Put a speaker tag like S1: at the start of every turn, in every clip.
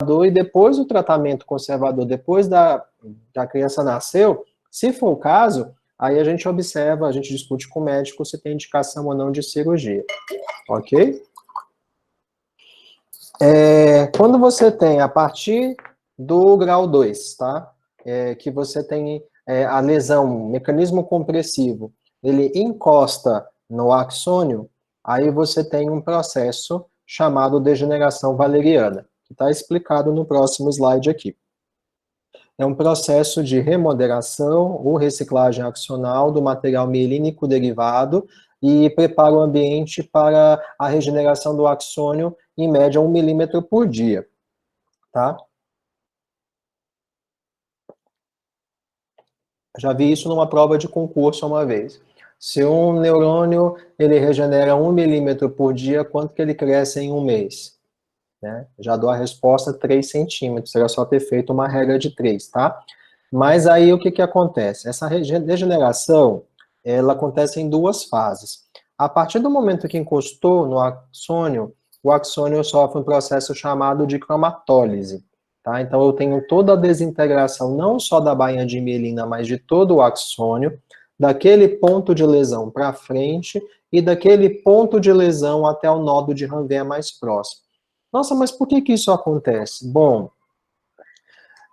S1: e depois do tratamento conservador, depois da criança nasceu, se for o caso, aí a gente observa, a gente discute com o médico se tem indicação ou não de cirurgia, ok? Quando você tem, a partir do grau 2, tá? Que você tem a lesão, mecanismo compressivo, ele encosta no axônio, aí você tem um processo chamado degeneração valeriana, que está explicado no próximo slide aqui. É um processo de remoderação ou reciclagem axonal do material mielínico derivado e prepara o ambiente para a regeneração do axônio em média 1 milímetro por dia, tá? Já vi isso numa prova de concurso uma vez. Se um neurônio ele regenera 1 milímetro por dia, quanto que ele cresce em um mês? Né? Já dou a resposta 3 centímetros, era só ter feito uma regra de 3, tá? Mas aí o que que acontece? Essa degeneração, ela acontece em duas fases. A partir do momento que encostou no axônio, o axônio sofre um processo chamado de cromatólise, tá? Então eu tenho toda a desintegração, não só da bainha de mielina, mas de todo o axônio, daquele ponto de lesão para frente e daquele ponto de lesão até o nódo de Ranvier mais próximo. Nossa, mas por que que isso acontece? Bom,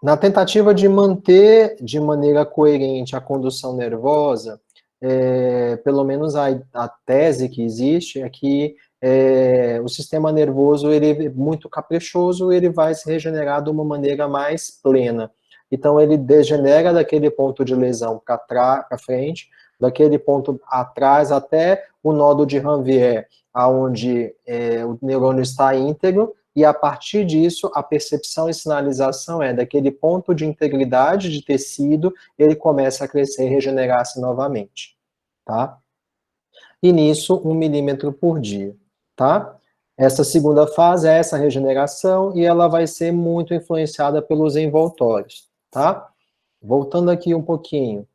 S1: na tentativa de manter de maneira coerente a condução nervosa, pelo menos a tese que existe é que o sistema nervoso ele é muito caprichoso, ele vai se regenerar de uma maneira mais plena. Então ele degenera daquele ponto de lesão para frente, daquele ponto atrás até o nódo de Ranvier, aonde o neurônio está íntegro, e a partir disso, a percepção e sinalização daquele ponto de integridade de tecido, ele começa a crescer e regenerar-se novamente, tá? E nisso, 1 milímetro por dia, tá? Essa segunda fase é essa regeneração e ela vai ser muito influenciada pelos envoltórios, tá? Voltando aqui um pouquinho,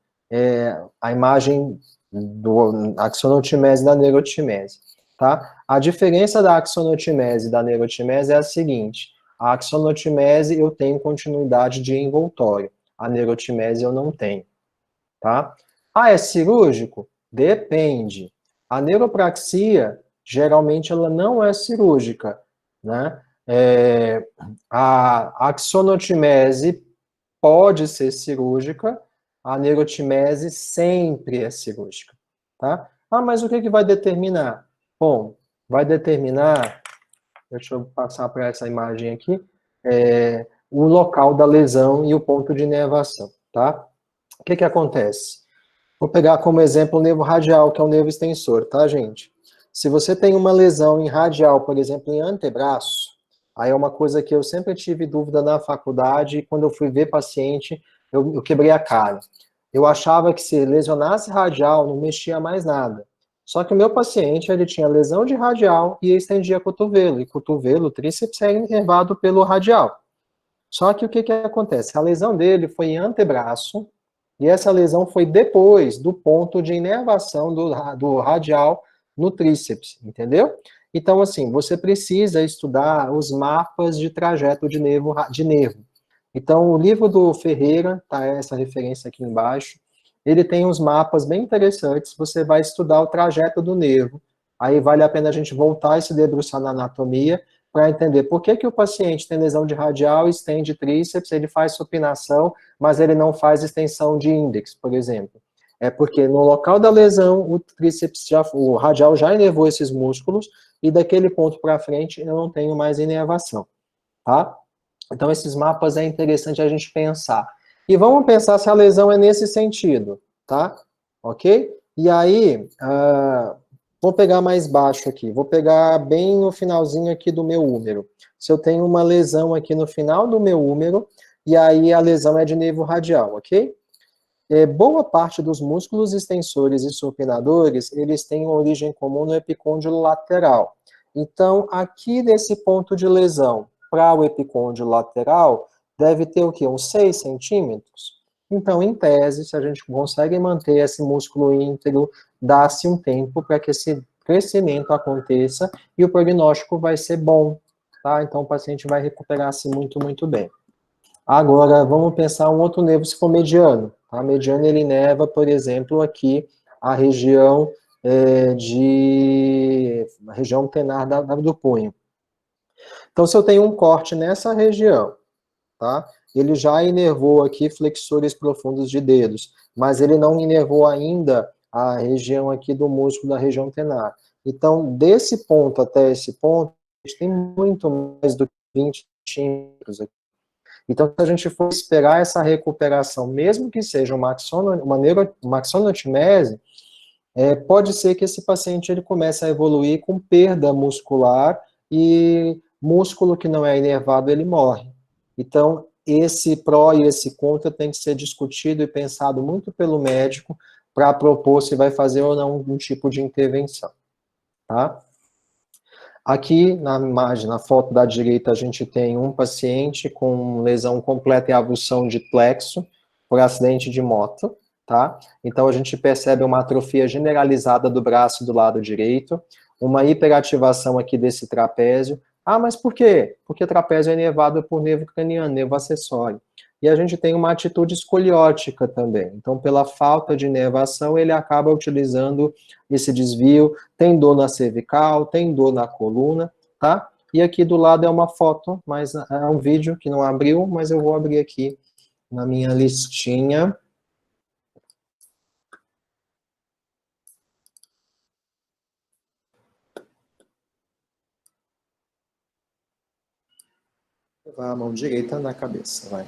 S1: a imagem do axonotimese e da neurotimese. Tá? A diferença da axonotimese e da neurotimese é a seguinte: a axonotimese eu tenho continuidade de envoltório, a neurotimese eu não tenho. Tá? Ah, é cirúrgico? Depende. A neuropraxia, geralmente, ela não é cirúrgica. Né? A axonotimese pode ser cirúrgica, a neurotimese sempre é cirúrgica. Tá? Ah, mas o que vai determinar? Bom, vai determinar, deixa eu passar para essa imagem aqui, o local da lesão e o ponto de inervação, tá? O que acontece? Vou pegar como exemplo o nervo radial, que é o nervo extensor, tá, gente? Se você tem uma lesão em radial, por exemplo, em antebraço, aí é uma coisa que eu sempre tive dúvida na faculdade, e quando eu fui ver paciente, eu quebrei a cara. Eu achava que se lesionasse radial, não mexia mais nada. Só que o meu paciente, ele tinha lesão de radial e estendia cotovelo, e cotovelo, tríceps é inervado pelo radial. Só que o que acontece? A lesão dele foi em antebraço, e essa lesão foi depois do ponto de inervação do radial no tríceps, entendeu? Então, assim, você precisa estudar os mapas de trajeto de nervo. Então, o livro do Ferreira, tá essa referência aqui embaixo, ele tem uns mapas bem interessantes, você vai estudar o trajeto do nervo. Aí vale a pena a gente voltar e se debruçar na anatomia para entender por que o paciente tem lesão de radial, estende tríceps, ele faz supinação, mas ele não faz extensão de índex, por exemplo. É porque no local da lesão, o tríceps, o radial já inervou esses músculos, e daquele ponto para frente eu não tenho mais inervação, tá? Então esses mapas é interessante a gente pensar. E vamos pensar se a lesão é nesse sentido, tá? Ok? E aí, vou pegar mais baixo aqui, vou pegar bem no finalzinho aqui do meu úmero. Se eu tenho uma lesão aqui no final do meu úmero, e aí a lesão é de nervo radial, ok? Boa parte dos músculos extensores e supinadores, eles têm uma origem comum no epicôndilo lateral. Então, aqui nesse ponto de lesão, para o epicôndilo lateral, deve ter o quê? Uns 6 centímetros? Então, em tese, se a gente consegue manter esse músculo íntegro, dá-se um tempo para que esse crescimento aconteça e o prognóstico vai ser bom, tá? Então o paciente vai recuperar-se muito, muito bem. Agora, vamos pensar um outro nervo se for mediano. Tá? Mediano, ele inerva, por exemplo, aqui a região a região tenar do punho. Então, se eu tenho um corte nessa região, tá? Ele já inervou aqui flexores profundos de dedos, mas ele não inervou ainda a região aqui do músculo da região tenar. Então, desse ponto até esse ponto, a gente tem muito mais do que 20 centímetros aqui. Então, se a gente for esperar essa recuperação, mesmo que seja uma axonotimese, pode ser que esse paciente ele comece a evoluir com perda muscular e músculo que não é inervado, ele morre. Então, esse pró e esse contra tem que ser discutido e pensado muito pelo médico para propor se vai fazer ou não algum tipo de intervenção, tá? Aqui na imagem, na foto da direita, a gente tem um paciente com lesão completa e avulsão de plexo por acidente de moto, tá? Então a gente percebe uma atrofia generalizada do braço do lado direito, uma hiperativação aqui desse trapézio. Ah, mas por quê? Porque trapézio é inervado por nervo craniano, nervo acessório. E a gente tem uma atitude escoliótica também. Então, pela falta de inervação, ele acaba utilizando esse desvio, tem dor na cervical, tem dor na coluna, tá? E aqui do lado é uma foto, mas é um vídeo que não abriu, mas eu vou abrir aqui na minha listinha. Levar a mão direita na cabeça, vai.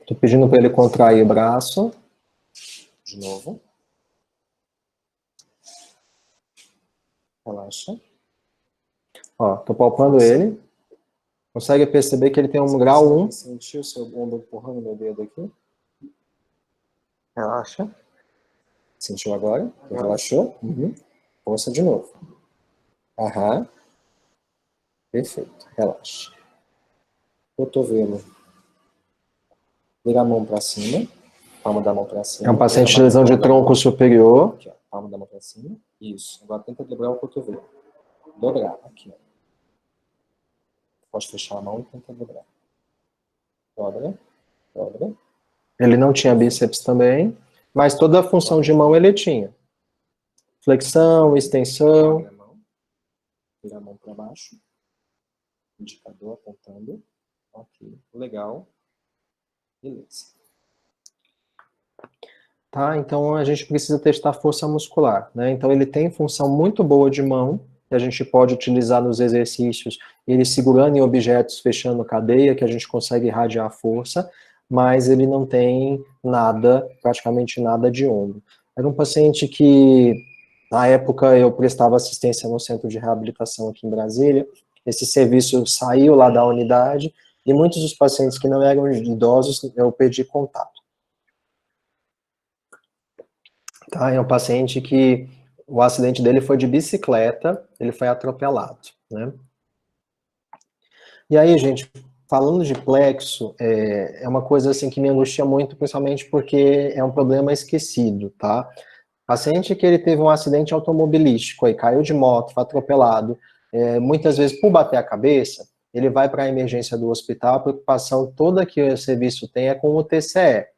S1: Tô pedindo para ele contrair o braço. De novo. Relaxa. Ó, tô palpando ele. Consegue perceber que ele tem um grau 1. Sentiu o seu ombro empurrando meu dedo aqui? Relaxa. Sentiu agora? Relaxou? Força de novo. Aham. Perfeito. Relaxa. Cotovelo. Vira a mão para cima. Palma da mão para cima. É um paciente de lesão de tronco superior. Aqui, ó. Palma da mão para cima. Isso. Agora tenta dobrar o cotovelo. Dobrar. Aqui, ó. Pode fechar a mão e tenta dobrar. Dobra. Dobra. Ele não tinha bíceps também, mas toda a função de mão ele tinha. Flexão, extensão. Vira a mão para baixo. Indicador apontando. Ok. Legal. Beleza. Tá, então a gente precisa testar força muscular, né? Então ele tem função muito boa de mão, que a gente pode utilizar nos exercícios, ele segurando em objetos, fechando cadeia, que a gente consegue irradiar força, mas ele não tem nada, praticamente nada de ombro. Era um paciente que, na época, eu prestava assistência no centro de reabilitação aqui em Brasília, esse serviço saiu lá da unidade, e muitos dos pacientes que não eram idosos, eu perdi contato. Tá, é um paciente que o acidente dele foi de bicicleta, ele foi atropelado, né? E aí, gente, falando de plexo, é uma coisa assim que me angustia muito, principalmente porque é um problema esquecido, tá? Paciente que ele teve um acidente automobilístico, aí caiu de moto, foi atropelado, muitas vezes por bater a cabeça, ele vai para a emergência do hospital, a preocupação toda que o serviço tem é com o TCE.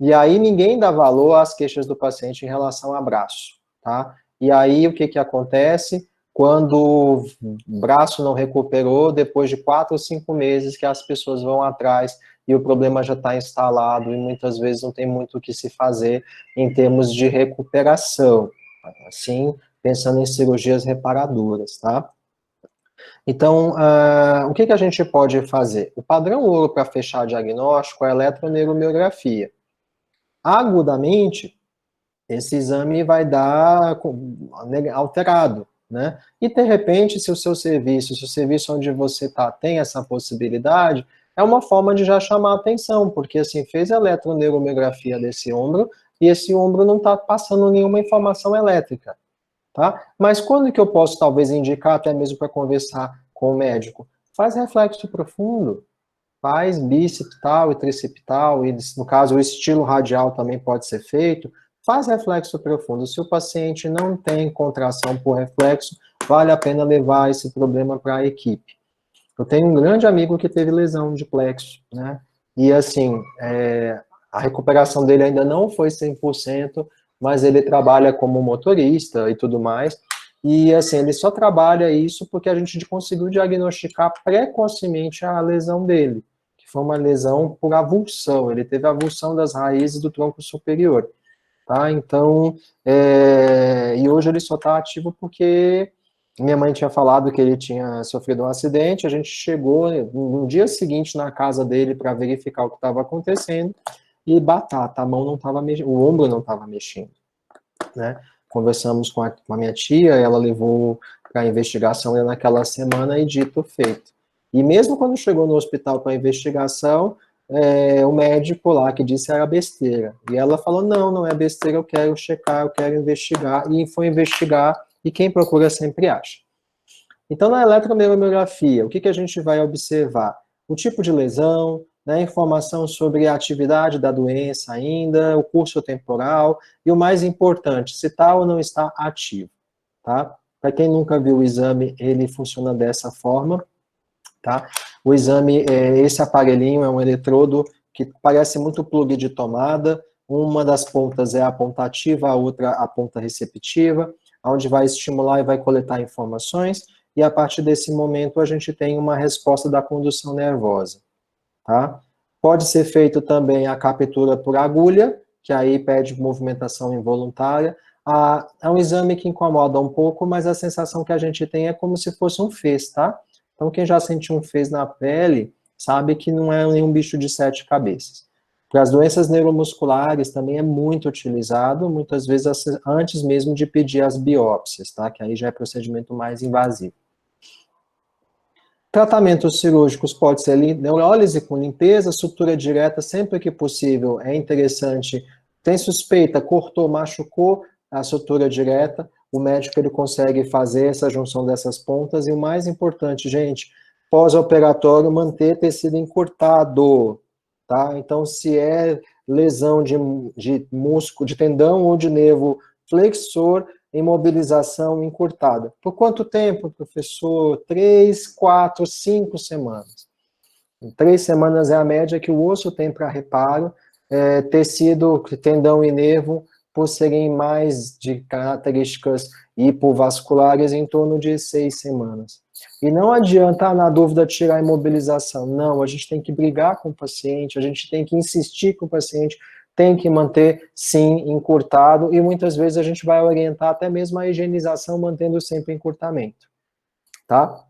S1: E aí ninguém dá valor às queixas do paciente em relação a braço, tá? E aí o que que acontece? Quando o braço não recuperou, depois de 4 ou 5 meses que as pessoas vão atrás e o problema já está instalado e muitas vezes não tem muito o que se fazer em termos de recuperação, assim, pensando em cirurgias reparadoras, tá? Então, o que que a gente pode fazer? O padrão ouro para fechar diagnóstico é a eletroneuromiografia. Agudamente, esse exame vai dar alterado, né? E, de repente, se o serviço onde você está tem essa possibilidade, é uma forma de já chamar a atenção, porque, assim, fez a eletroneuromiografia desse ombro e esse ombro não está passando nenhuma informação elétrica, tá? Mas quando que eu posso, talvez, indicar, até mesmo para conversar com o médico? Faz reflexo profundo, faz bicipital e tricipital, e no caso o estilo radial também pode ser feito, faz reflexo profundo. Se o paciente não tem contração por reflexo, vale a pena levar esse problema para a equipe. Eu tenho um grande amigo que teve lesão de plexo, né? E assim, a recuperação dele ainda não foi 100%, mas ele trabalha como motorista e tudo mais. E assim, ele só trabalha isso porque a gente conseguiu diagnosticar precocemente a lesão dele, que foi uma lesão por avulsão. Ele teve avulsão das raízes do tronco superior, tá? Então, e hoje ele só está ativo porque minha mãe tinha falado que ele tinha sofrido um acidente, a gente chegou no dia seguinte na casa dele para verificar o que estava acontecendo, e batata, a mão não estava mexendo, o ombro não estava mexendo, né? Conversamos com a minha tia, ela levou para a investigação naquela semana e dito feito. E mesmo quando chegou no hospital para a investigação, o médico lá que disse era besteira. E ela falou, não é besteira, eu quero checar, eu quero investigar. E foi investigar, e quem procura sempre acha. Então, na eletromiografia, o que a gente vai observar? O tipo de lesão, né, informação sobre a atividade da doença ainda, o curso temporal, e o mais importante, se está ou não está ativo, tá? Para quem nunca viu o exame, ele funciona dessa forma, tá? O exame, esse aparelhinho é um eletrodo que parece muito plug de tomada, uma das pontas é a ponta ativa, a outra a ponta receptiva, onde vai estimular e vai coletar informações, e a partir desse momento a gente tem uma resposta da condução nervosa, tá? Pode ser feito também a captura por agulha, que aí pede movimentação involuntária. É um exame que incomoda um pouco, mas a sensação que a gente tem é como se fosse um fez, tá? Então, quem já sentiu um fez na pele, sabe que não é nenhum bicho de 7 cabeças. Para as doenças neuromusculares também é muito utilizado, muitas vezes antes mesmo de pedir as biópsias, tá? Que aí já é procedimento mais invasivo. Tratamentos cirúrgicos pode ser neurólise com limpeza, sutura direta sempre que possível, é interessante. Tem suspeita, cortou, machucou, a sutura direta, o médico ele consegue fazer essa junção dessas pontas, e o mais importante, gente, pós-operatório, manter tecido encurtado, tá? Então, se é lesão de músculo, de tendão ou de nervo flexor, imobilização encurtada. Por quanto tempo, professor? 3, 4, 5 semanas. 3 semanas é a média que o osso tem para reparo, tecido, tendão e nervo, por serem mais de características hipovasculares, em torno de 6 semanas. E não adianta, na dúvida, tirar a imobilização. Não, a gente tem que brigar com o paciente, a gente tem que insistir com o paciente, tem que manter, sim, encurtado, e muitas vezes a gente vai orientar até mesmo a higienização, mantendo sempre encurtamento, tá?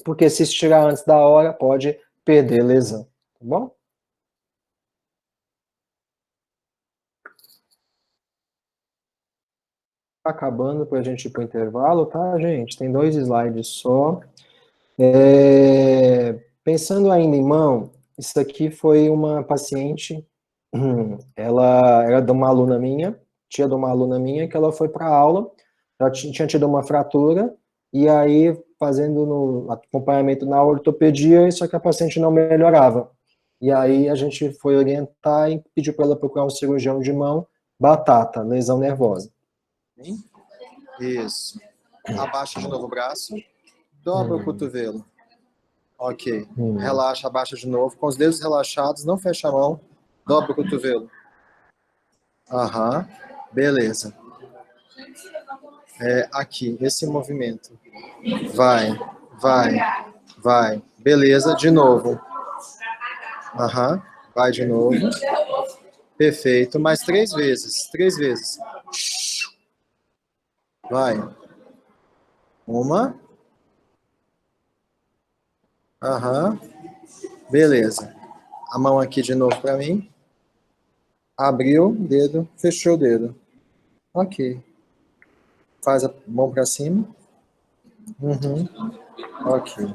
S1: Porque se estirar antes da hora, pode perder lesão, tá bom? Acabando para a gente ir para o intervalo, tá, gente? Tem 2 slides só. Pensando ainda em mão, isso aqui foi uma paciente, ela era de uma aluna minha, tia de uma aluna minha, que ela foi para a aula, ela tinha tido uma fratura, e aí fazendo no acompanhamento na ortopedia, só que a paciente não melhorava. E aí a gente foi orientar e pediu para ela procurar um cirurgião de mão, batata, lesão nervosa. Isso. Abaixa de novo o braço, dobra o cotovelo. Ok. Relaxa, abaixa de novo. Com os dedos relaxados, não fecha a mão. Dobra o cotovelo. Aham. Beleza. Aqui, esse movimento. Vai, vai, vai. Beleza, de novo. Aham. Vai de novo. Perfeito. Mais 3 vezes. 3 vezes. Vai. Uma. Aham. Beleza. A mão aqui de novo para mim. Abriu o dedo, fechou o dedo. Ok. Faz a mão para cima. Uhum. Ok.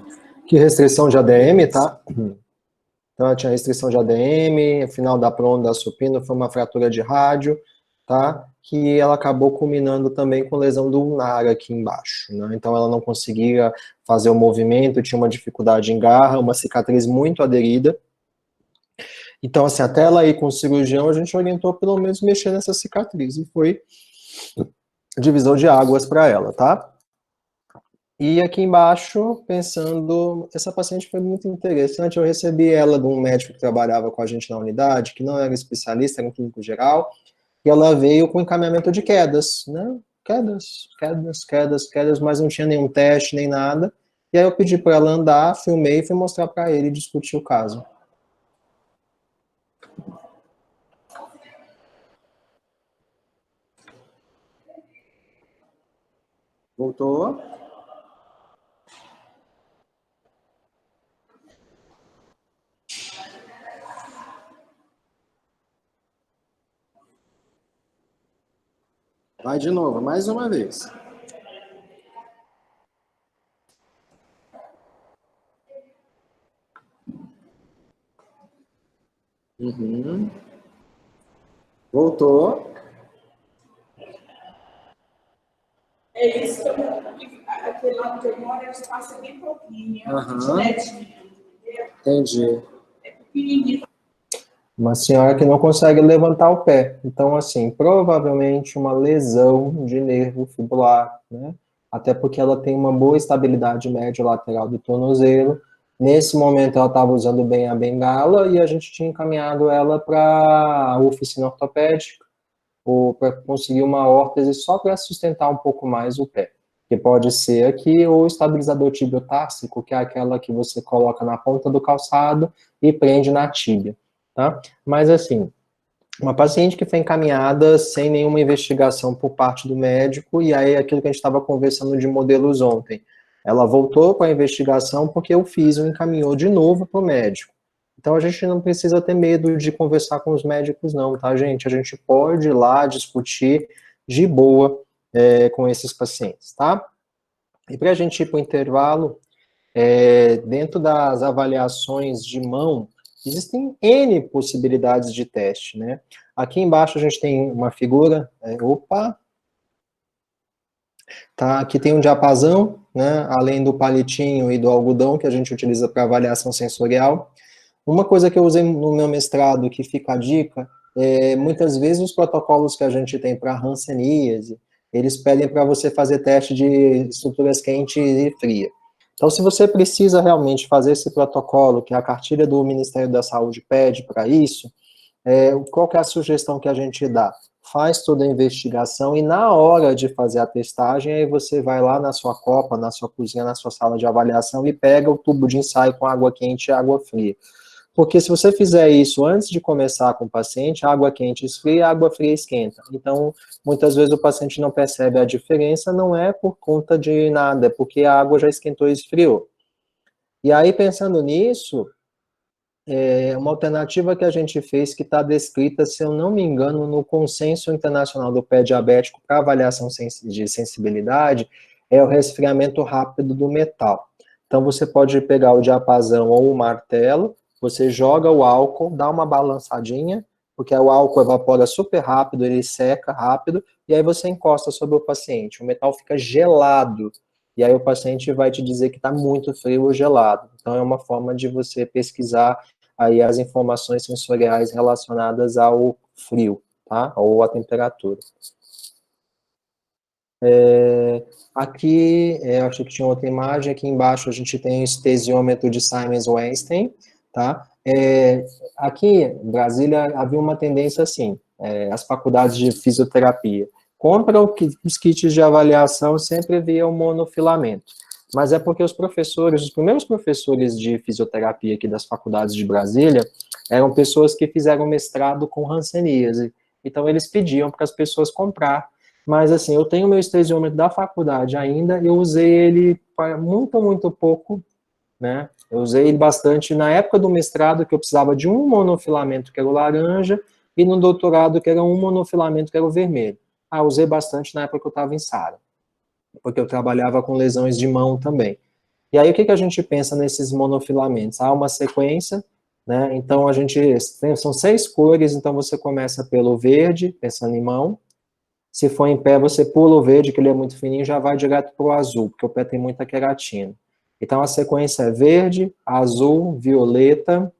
S1: Que restrição de ADM, tá? Então, ela tinha restrição de ADM, final da prona da supina foi uma fratura de rádio, tá? Que ela acabou culminando também com lesão do ulnar aqui embaixo, né? Então, ela não conseguia fazer o movimento, tinha uma dificuldade em garra, uma cicatriz muito aderida. Então, assim, até ela ir com o cirurgião, a gente orientou pelo menos mexer nessa cicatriz, e foi divisão de águas para ela, tá? E aqui embaixo, pensando, essa paciente foi muito interessante, eu recebi ela de um médico que trabalhava com a gente na unidade, que não era especialista, era um clínico geral, e ela veio com encaminhamento de quedas, né? Quedas, mas não tinha nenhum teste, nem nada. E aí eu pedi para ela andar, filmei e fui mostrar para ele e discutir o caso. Voltou? Vai de novo, mais uma vez. Uhum. Voltou.
S2: É isso, aquele lado que eu moro, eles passam bem pouquinho,
S1: Entendi.
S2: é pequenininho.
S1: Uma senhora que não consegue levantar o pé. Então, assim, provavelmente uma lesão de nervo fibular, né? Até porque ela tem uma boa estabilidade médio-lateral do tornozelo. Nesse momento, ela estava usando bem a bengala e a gente tinha encaminhado ela para a oficina ortopédica ou para conseguir uma órtese só para sustentar um pouco mais o pé. Que pode ser aqui o estabilizador tibiotársicos, que é aquela que você coloca na ponta do calçado e prende na tíbia, tá? Mas assim, uma paciente que foi encaminhada sem nenhuma investigação por parte do médico, e aí aquilo que a gente estava conversando de modelos ontem. Ela voltou para a investigação porque o físio encaminhou de novo para o médico. Então a gente não precisa ter medo de conversar com os médicos, não, tá, gente? A gente pode ir lá discutir de boa com esses pacientes, tá? E para a gente ir para o intervalo, dentro das avaliações de mão, existem N possibilidades de teste, né? Aqui embaixo a gente tem uma figura, tá? Aqui tem um diapasão, né? Além do palitinho e do algodão que a gente utiliza para avaliação sensorial. Uma coisa que eu usei no meu mestrado, que fica a dica, muitas vezes os protocolos que a gente tem para hanseníase, eles pedem para você fazer teste de estruturas quentes e frias. Então, se você precisa realmente fazer esse protocolo, que a cartilha do Ministério da Saúde pede para isso, qual que é a sugestão que a gente dá? Faz toda a investigação e na hora de fazer a testagem, aí você vai lá na sua copa, na sua cozinha, na sua sala de avaliação e pega o tubo de ensaio com água quente e água fria. Porque se você fizer isso antes de começar com o paciente, a água quente esfria, a água fria esquenta. Então, muitas vezes o paciente não percebe a diferença, não é por conta de nada, é porque a água já esquentou e esfriou. E aí, pensando nisso, uma alternativa que a gente fez, que está descrita, se eu não me engano, no Consenso Internacional do Pé Diabético para avaliação de sensibilidade, é o resfriamento rápido do metal. Então, você pode pegar o diapasão ou o martelo, você joga o álcool, dá uma balançadinha, porque o álcool evapora super rápido, ele seca rápido, e aí você encosta sobre o paciente. O metal fica gelado, e aí o paciente vai te dizer que está muito frio ou gelado. Então, é uma forma de você pesquisar aí as informações sensoriais relacionadas ao frio, tá? Ou à temperatura. Aqui, eu acho que tinha outra imagem, aqui embaixo a gente tem o estesiômetro de Siemens-Weinstein, tá? Aqui em Brasília havia uma tendência assim, as faculdades de fisioterapia compram os kits de avaliação, sempre via o monofilamento, mas é porque os primeiros professores de fisioterapia aqui das faculdades de Brasília, eram pessoas que fizeram mestrado com hanseníase, então eles pediam para as pessoas comprar. Mas, assim, eu tenho meu estesiômetro da faculdade ainda, eu usei ele para muito pouco, né? Eu usei ele bastante na época do mestrado, que eu precisava de um monofilamento, que era o laranja, e no doutorado, que era um monofilamento, que era o vermelho. Usei bastante na época que eu estava em Sara, porque eu trabalhava com lesões de mão também. E aí, o que a gente pensa nesses monofilamentos? Há uma sequência, né? Então, são 6 cores, então você começa pelo verde, pensando em mão. Se for em pé, você pula o verde, que ele é muito fininho, e já vai direto para o azul, porque o pé tem muita queratina. Então, a sequência é verde, azul, violeta,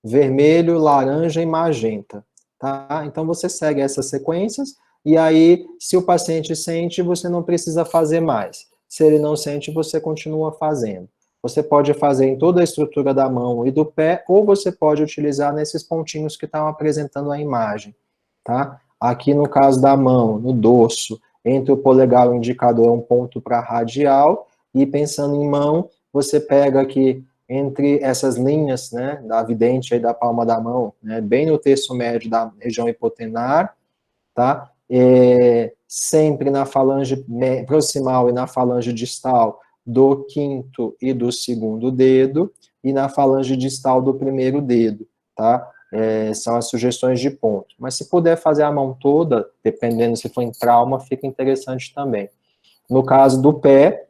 S1: vermelho, laranja e magenta, tá? Então, você segue essas sequências, e aí, se o paciente sente, você não precisa fazer mais. Se ele não sente, você continua fazendo. Você pode fazer em toda a estrutura da mão e do pé, ou você pode utilizar nesses pontinhos que estão apresentando a imagem, tá? Aqui no caso da mão, no dorso, entre o polegar e o indicador é um ponto para radial, e pensando em mão, você pega aqui entre essas linhas, né, da vidente aí da palma da mão, né, bem no terço médio da região hipotenar, tá? Sempre na falange proximal e na falange distal do quinto e do segundo dedo, e na falange distal do primeiro dedo, tá? São as sugestões de ponto. Mas se puder fazer a mão toda, dependendo se for em trauma, fica interessante também. No caso do pé,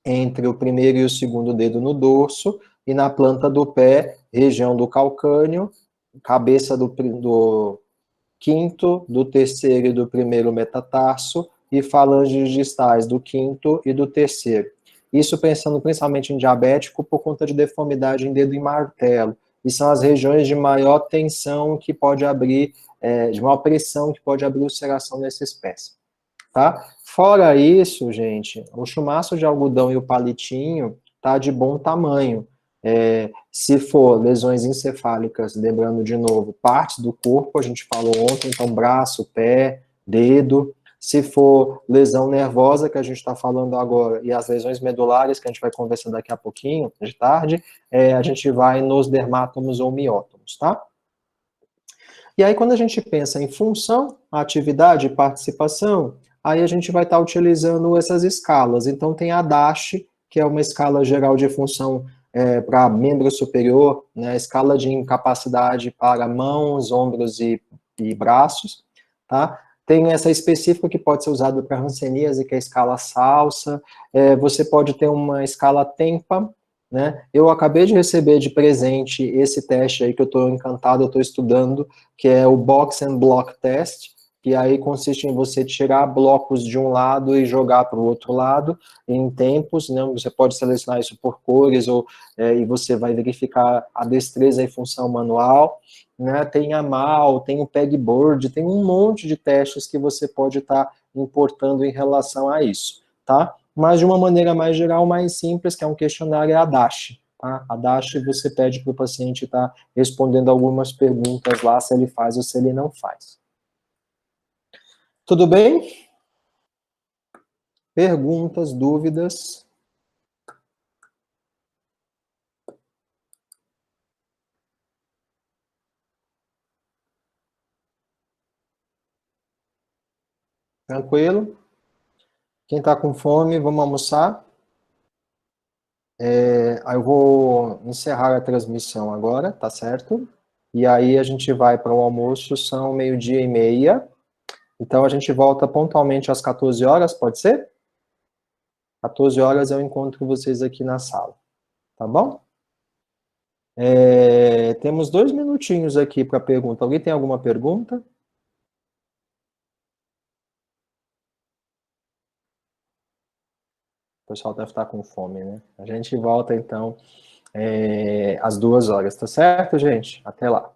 S1: entre o primeiro e o segundo dedo no dorso, e na planta do pé, região do calcâneo, cabeça do quinto, do terceiro e do primeiro metatarso, e falanges distais do quinto e do terceiro. Isso pensando principalmente em diabético por conta de deformidade em dedo em martelo. E são as regiões de maior tensão que pode abrir, de maior pressão que pode abrir ulceração nesses pés. Tá? Fora isso, gente, o chumaço de algodão e o palitinho tá de bom tamanho. Se for lesões encefálicas, lembrando de novo, partes do corpo, a gente falou ontem, então braço, pé, dedo. Se for lesão nervosa, que a gente está falando agora, e as lesões medulares, que a gente vai conversar daqui a pouquinho, de tarde, a gente vai nos dermátomos ou miótomos, tá? E aí, quando a gente pensa em função, atividade e participação, aí a gente vai estar utilizando essas escalas. Então, tem a DASH, que é uma escala geral de função para membro superior, né, escala de incapacidade para mãos, ombros e braços, tá? Tem essa específica que pode ser usada para hanseníase, que é a escala salsa. Você pode ter uma escala TEMPA, né? Eu acabei de receber de presente esse teste aí que eu estou encantado, eu estou estudando, que é o Box and Block Test, que aí consiste em você tirar blocos de um lado e jogar para o outro lado em tempos, né? Você pode selecionar isso por cores e você vai verificar a destreza e função manual, né? Tem a MAL, tem o Pegboard, tem um monte de testes que você pode estar importando em relação a isso, tá? Mas de uma maneira mais geral, mais simples, que é um questionário, é a DASH. Tá? A DASH você pede para o paciente estar respondendo algumas perguntas lá, se ele faz ou se ele não faz. Tudo bem? Perguntas, dúvidas? Tranquilo? Quem está com fome, vamos almoçar? Aí eu vou encerrar a transmissão agora, tá certo? E aí a gente vai para o almoço, são 12:30. Então a gente volta pontualmente às 14 horas, pode ser? 14 horas eu encontro vocês aqui na sala, tá bom? Temos 2 minutinhos aqui para pergunta. Alguém tem alguma pergunta? O pessoal deve estar com fome, né? A gente volta, então, às 2 horas, tá certo, gente? Até lá.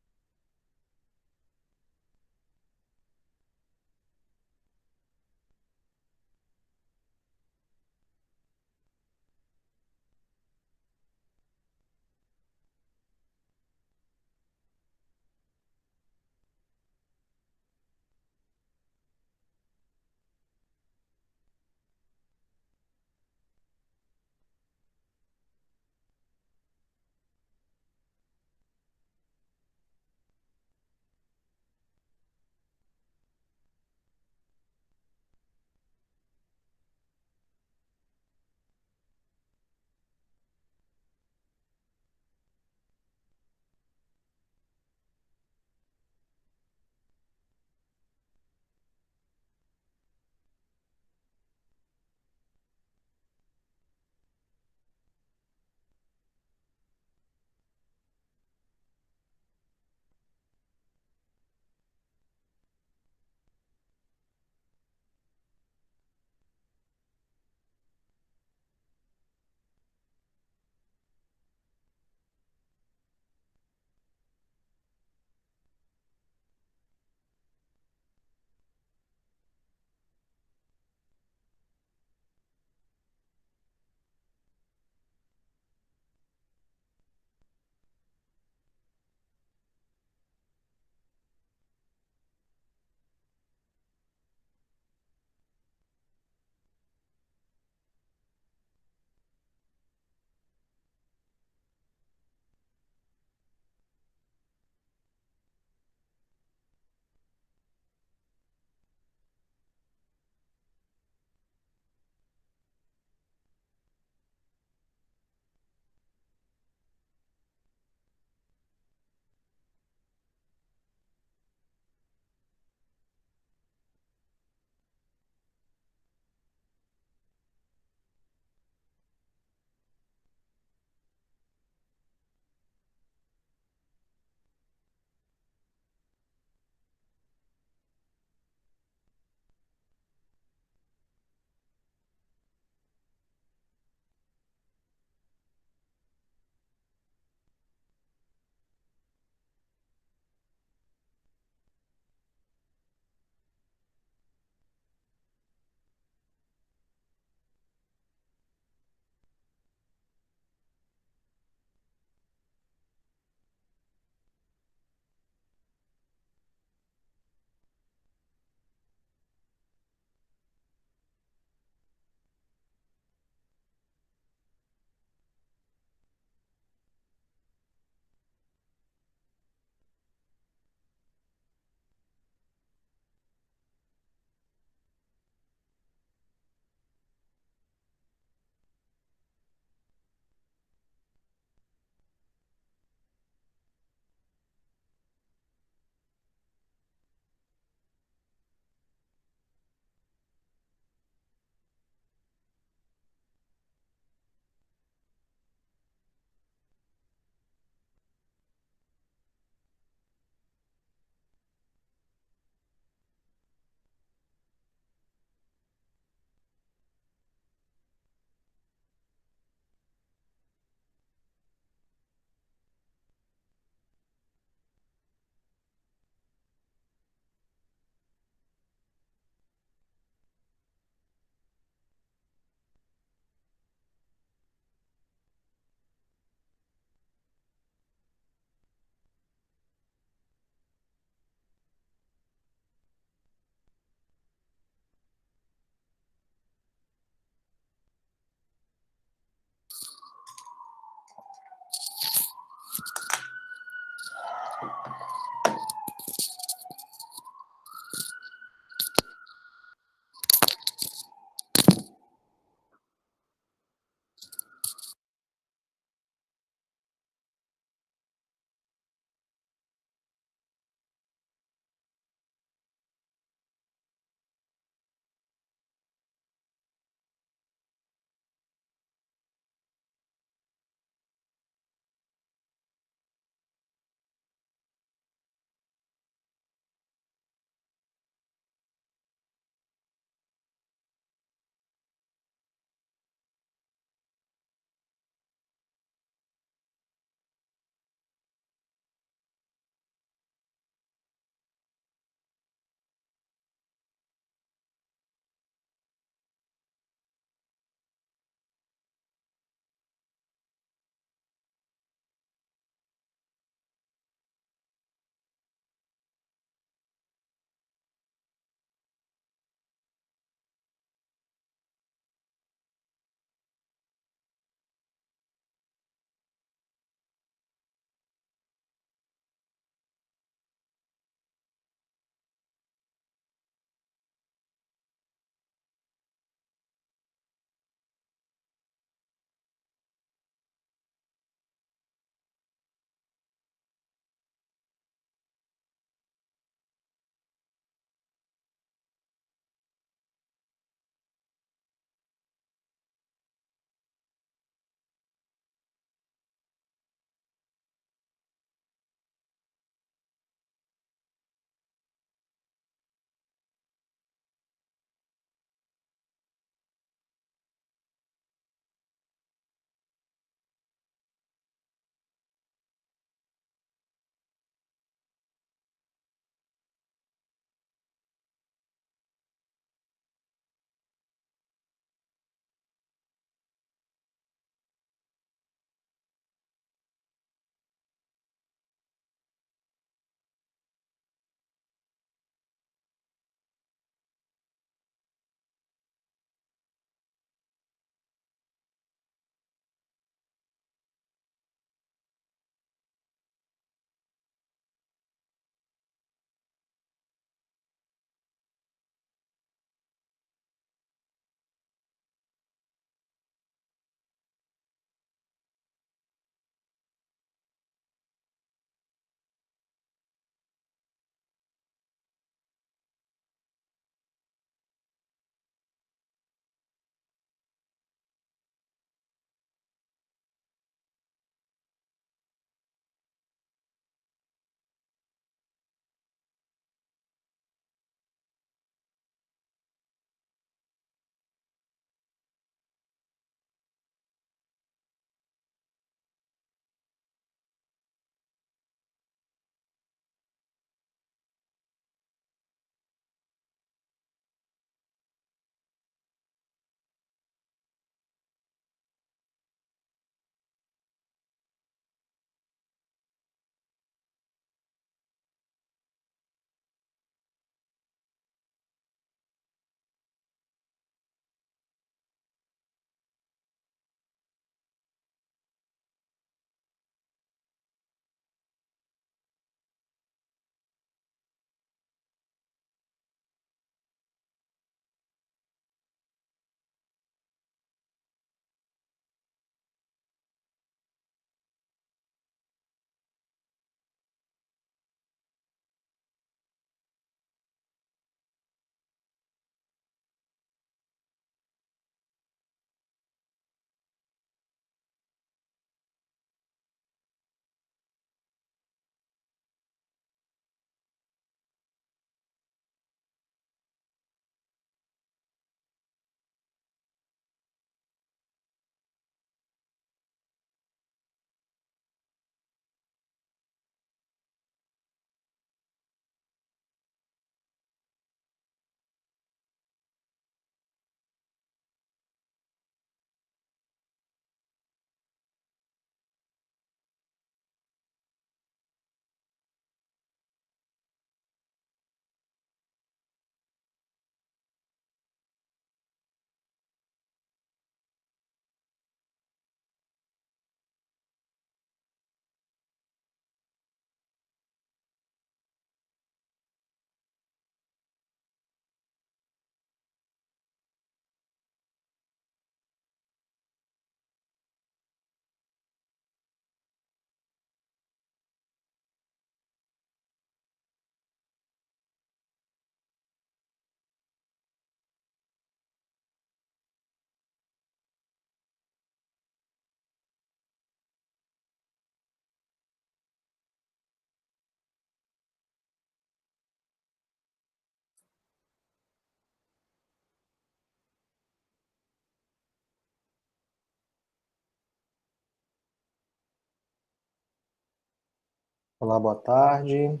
S1: Olá, boa tarde.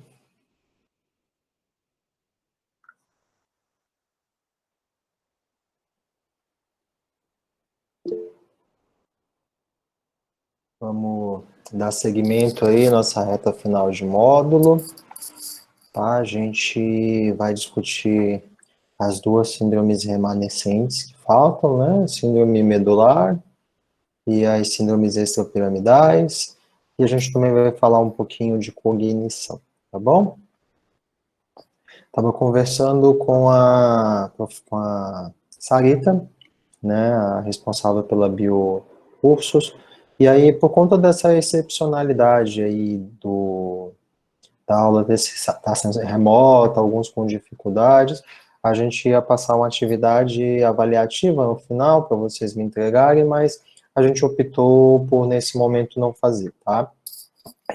S1: Vamos dar seguimento aí, nossa reta final de módulo. Tá? A gente vai discutir as duas síndromes remanescentes que faltam, né? Síndrome medular e as síndromes extrapiramidais. E a gente também vai falar um pouquinho de cognição, tá bom? Estava conversando com a Sarita, né, a responsável pela Biocursos, e aí, por conta dessa excepcionalidade aí da aula tá sendo remota, alguns com dificuldades, a gente ia passar uma atividade avaliativa no final, para vocês me entregarem, mas a gente optou por, nesse momento, não fazer, tá?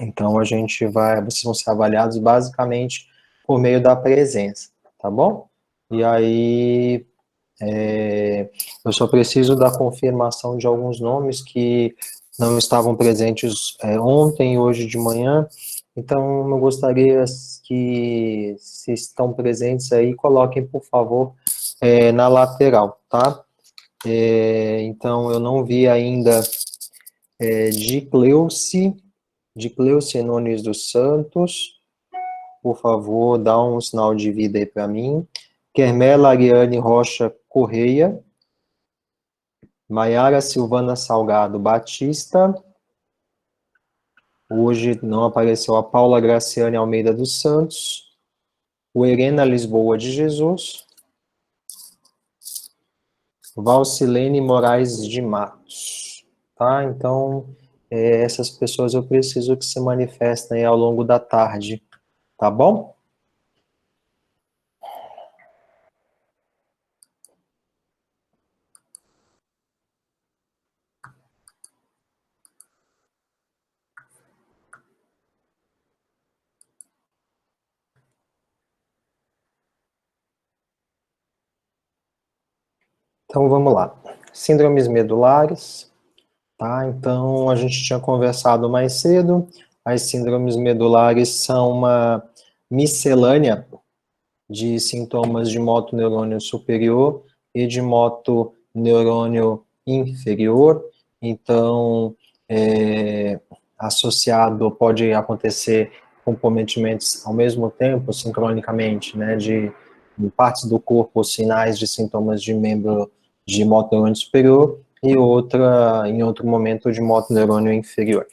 S1: Então, vocês vão ser avaliados basicamente por meio da presença, tá bom? E aí, eu só preciso da confirmação de alguns nomes que não estavam presentes ontem e hoje de manhã, então eu gostaria que, se estão presentes aí, coloquem, por favor, na lateral, tá? Então, eu não vi ainda de Cleuce Nunes dos Santos, por favor, dá um sinal de vida aí para mim. Kermela Ariane Rocha Correia, Maiara Silvana Salgado Batista, hoje não apareceu a Paula Graciane Almeida dos Santos, o Helena Lisboa de Jesus, Valcilene Moraes de Matos, tá? Então, essas pessoas eu preciso que se manifestem ao longo da tarde, tá bom? Então, vamos lá. Síndromes medulares, tá? Então, a gente tinha conversado mais cedo, as síndromes medulares são uma miscelânea de sintomas de motoneurônio superior e de motoneurônio inferior. Então, associado, pode acontecer comprometimentos ao mesmo tempo, sincronicamente, né, de partes do corpo, sinais de sintomas de membro de motoneurônio superior, e outra, em outro momento, de motoneurônio inferior,